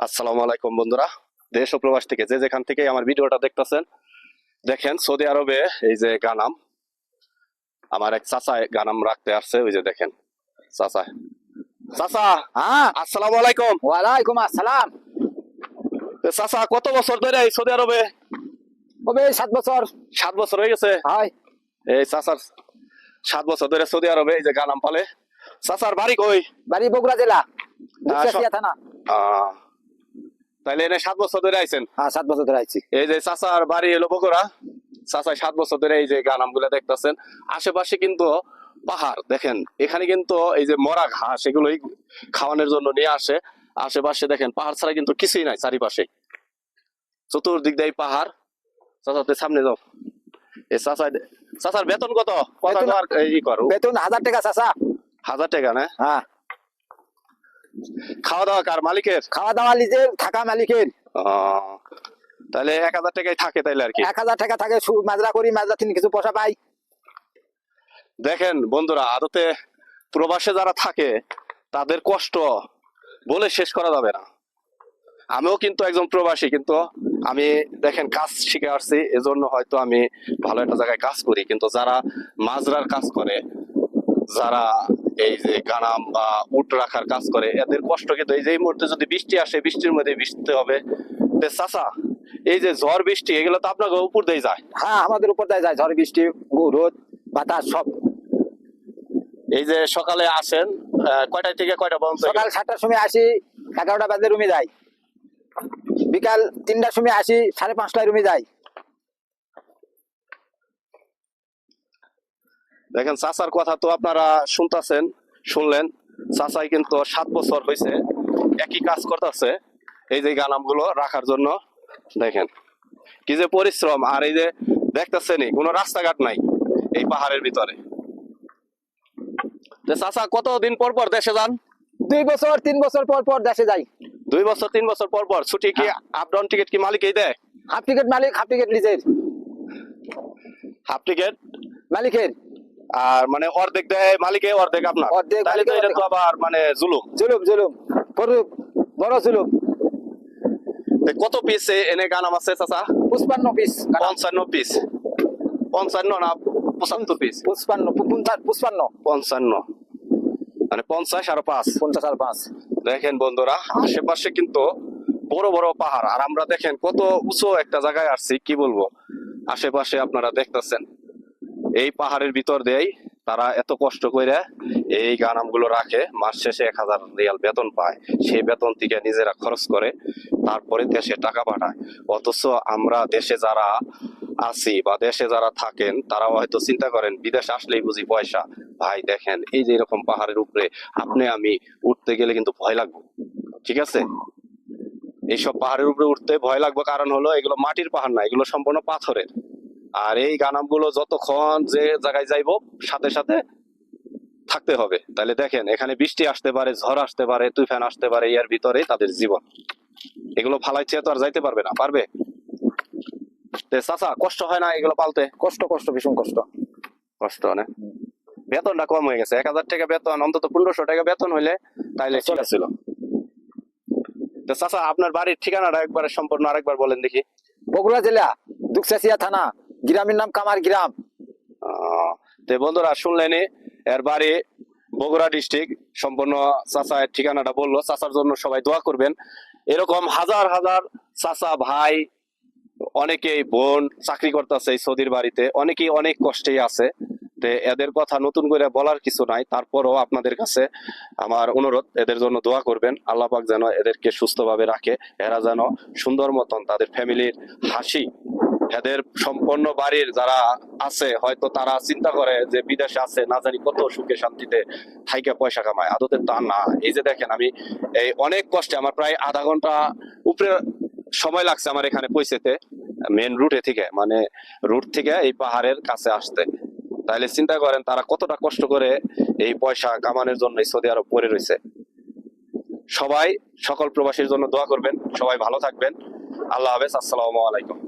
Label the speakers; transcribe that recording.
Speaker 1: আসসালামু আলাইকুম বন্ধুরা, দেশ ও প্রবাস থেকে যে যেখান থেকে আমার ভিডিওটা দেখতেছেন, দেখেন সৌদি আরবে এই যে গানাম, আমার এক চাচা গানাম রাখতে আসছে। ওই যে দেখেন চাচা। চাচা,
Speaker 2: হ্যাঁ,
Speaker 1: আসসালামু আলাইকুম।
Speaker 2: ওয়ালাইকুম আসসালাম।
Speaker 1: চাচা, কত বছর ধরে এই সৌদি আরবে?
Speaker 2: হবে 7 বছর।
Speaker 1: 7 বছর হয়ে গেছে।
Speaker 2: হয়।
Speaker 1: এই চাচার 7 বছর ধরে সৌদি আরবে এই যে গানাম পালে। চাচার বাড়ি কই?
Speaker 2: বাড়ি বগুড়া জেলা, দুপচাচিয়া থানা।
Speaker 1: তাইলে এনে 7 বছর ধরে আইছেন?
Speaker 2: হ্যাঁ, 7 বছর ধরে আইছি।
Speaker 1: এই যে চাচার বাড়ি হলো বগুড়া। চাচা 7 বছর ধরে এই যে গানাম গুলা দেখতেছেন। আশেপাশে কিন্তু পাহাড়, দেখেন এখানে কিন্তু এই যে মরা ঘাস এগুলোই খাওয়ানোর জন্য নিয়ে আসে। আশেপাশে দেখেন পাহাড় ছাড়া কিন্তু কিছুই নাই চারিপাশে, চতুর্দিক দিয়ে পাহাড়। চাচাতে সামনে যাও। এই চাচার বেতন কত?
Speaker 2: বেতন 1000 টাকা চাচা।
Speaker 1: 1000 টাকা না?
Speaker 2: হ্যাঁ।
Speaker 1: খাওয়া দাওয়া কার? মালিকের?
Speaker 2: খাওয়া দাওয়া নিজের, থাকা মালিকের।
Speaker 1: তাহলে 1000 টাকাই থাকে তাইলে আর কি।
Speaker 2: 1000 টাকা থাকে, মাজরা করি, মাজরা তিনি কিছু পয়সা পাই।
Speaker 1: দেখেন বন্ধুরা, আদতে প্রবাসে যারা থাকে তাদের কষ্ট বলে শেষ করা যাবে না। আমিও কিন্তু একজন প্রবাসী, কিন্তু আমি দেখেন কাজ শিখে আসছি, এজন্য হয়তো আমি ভালো একটা জায়গায় কাজ করি। কিন্তু যারা মাজরার কাজ করে, যারা এই যে গানাম বা উট রাখার কাজ করে, এদের কষ্ট কিন্তু এই যে এই মুহূর্তে যদি বৃষ্টি আসে, বৃষ্টির মধ্যে ভিজতে হবে। চাচা, এই যে ঝড় বৃষ্টি এগুলো তো আপনাকে উপর দিয়ে যায়?
Speaker 2: হ্যাঁ, আমাদের উপর দিয়ে যায় ঝড় বৃষ্টি, রোদ বাতাস সব।
Speaker 1: এই যে সকালে আসেন কয়টা থেকে কয়টা পর্যন্ত?
Speaker 2: সকাল 7টার সময় আসি, 11টা বাজে রুমে যাই। বিকাল 3টার সময় আসি, 5:30টায় রুমে যাই।
Speaker 1: দেখেন চাচার কথা তো আপনারা শুনতেছেন, শুনলেন। চাচাই কিন্তু 7 বছর হয়েছে একই কাজ করতেছে এই যে গানাম গুলো রাখার জন্য। দেখেন কি যে পরিশ্রম। আর এই যে দেখতেছেন কোনো রাস্তাঘাট নাই এই পাহাড়ের ভিতরে। চাচা কতদিন পর পর দেশে যান?
Speaker 2: 2 বছর 3 বছর পর পর দেশে যাই।
Speaker 1: 2 বছর 3 বছর পর পর ছুটি কি? আপ ডাউন টিকিট কি মালিকই দেয়?
Speaker 2: হাফ টিকিট মালিক, হাফ টিকিট নিজের।
Speaker 1: হাফ টিকিট
Speaker 2: মালিকের।
Speaker 1: আর মানে অর্ধেক দেয় মালিকে, অর্ধেক আপনার?
Speaker 2: অর্ধেক
Speaker 1: তাহলে তো এটা তো আবার মানে জুলুম।
Speaker 2: জুলুম জুলুম, বড় জুলুম।
Speaker 1: কত পিস এনে গানাম আছে চাচা?
Speaker 2: 55 পিস।
Speaker 1: 55 পিস? 55 না 75 পিস?
Speaker 2: 55
Speaker 1: 55 মানে 50 আর 5
Speaker 2: 50 আর 5।
Speaker 1: দেখেন বন্ধুরা, আশেপাশে কিন্তু বড় বড় পাহাড়। আর আমরা দেখেন কত উঁচু একটা জায়গায় আসছি, কি বলবো। আশেপাশে আপনারা দেখতেছেন এই পাহাড়ের ভিতর দিয়েই তারা এত কষ্ট করে এই গানাম গুলো রাখে। মাস শেষে 1000 রিয়াল বেতন পায়। সেই বেতন থেকে নিজেরা খরচ করে তারপরে দেশে টাকা পাঠায়। অথচ আমরা দেশে যারা আছি বা দেশে যারা থাকেন তারা হয়তো চিন্তা করেন বিদেশ আসলেই বুঝি পয়সা। ভাই দেখেন এই যে এরকম পাহাড়ের উপরে আপনি আমি উঠতে গেলে কিন্তু ভয় লাগবে, ঠিক আছে? এইসব পাহাড়ের উপরে উঠতে ভয় লাগবে, কারণ হলো এগুলো মাটির পাহাড় না, এগুলো সম্পূর্ণ পাথরের। আর এই গানাম গুলো যতক্ষণ যে জায়গায় যাইবো সাথে সাথে থাকতে হবে। তাহলে দেখেন এখানে বৃষ্টি আসতে পারে, ঝড় আসতে পারে, তুফান আসতে পারে, এর ভিতরে তাদের জীবন। এগুলো ফালাইছে তো আর যাইতে পারবে না? পারবে? চাচা কষ্ট হয় না এগুলো পালতে?
Speaker 2: কষ্ট, কষ্ট, ভীষণ কষ্ট।
Speaker 1: কষ্ট না? বেতনটা কম হয়ে গেছে। 1000 টাকা বেতন, অন্তত 1500 টাকা বেতন হইলে তাইলে ঠিক ছিল। চাচা আপনার বাড়ির ঠিকানাটা একবারে সম্পূর্ণ আরেকবার বলেন দেখি।
Speaker 2: বগুড়া জেলা, দুপচাচিয়া থানা, গ্রামের নাম কামার গ্রাম।
Speaker 1: বন্ধুরা শুনলেনি, এর বাড়ি বগুড়া ডিস্ট্রিক্ট। সম্পূর্ণ চাচা ঠিকানাটা বললো। চাচার জন্য সবাই দোয়া করবেন। এরকম হাজার হাজার চাচা ভাই, অনেকেই বোন চাকরি করতেছে এই সৌদির বাড়িতে, অনেকেই অনেক কষ্টেই আছে। এদের কথা নতুন করে বলার কিছু নাই। তারপরও আপনাদের কাছে আমার অনুরোধ, এদের জন্য দোয়া করবেন। আল্লাহ পাক যেন এদেরকে সুস্থভাবে রাখে, এরা যেন সুন্দর মতন তাদের ফ্যামিলির হাসি। এদের সম্পূর্ণ বাড়ির যারা আছে হয়তো তারা চিন্তা করে যে বিদেশে আছে, না জানি কত সুখে শান্তিতে থাইকে পয়সা কামায়। আদতে তা না। এই যে দেখেন আমি এই অনেক কষ্টে, আমার প্রায় আধা ঘন্টা উপরে সময় লাগছে আমার এখানে পৌঁছতে, মেন রুটে থেকে, মানে রুট থেকে এই পাহাড়ের কাছে আসতে। তাহলে চিন্তা করেন তারা কতটা কষ্ট করে এই পয়সা কামানোর জন্য সৌদি আরব পড়ে রয়েছে। সবাই সকল প্রবাসীর জন্য দোয়া করবেন। সবাই ভালো থাকবেন। আল্লাহ হাফেজ। আসসালামু আলাইকুম।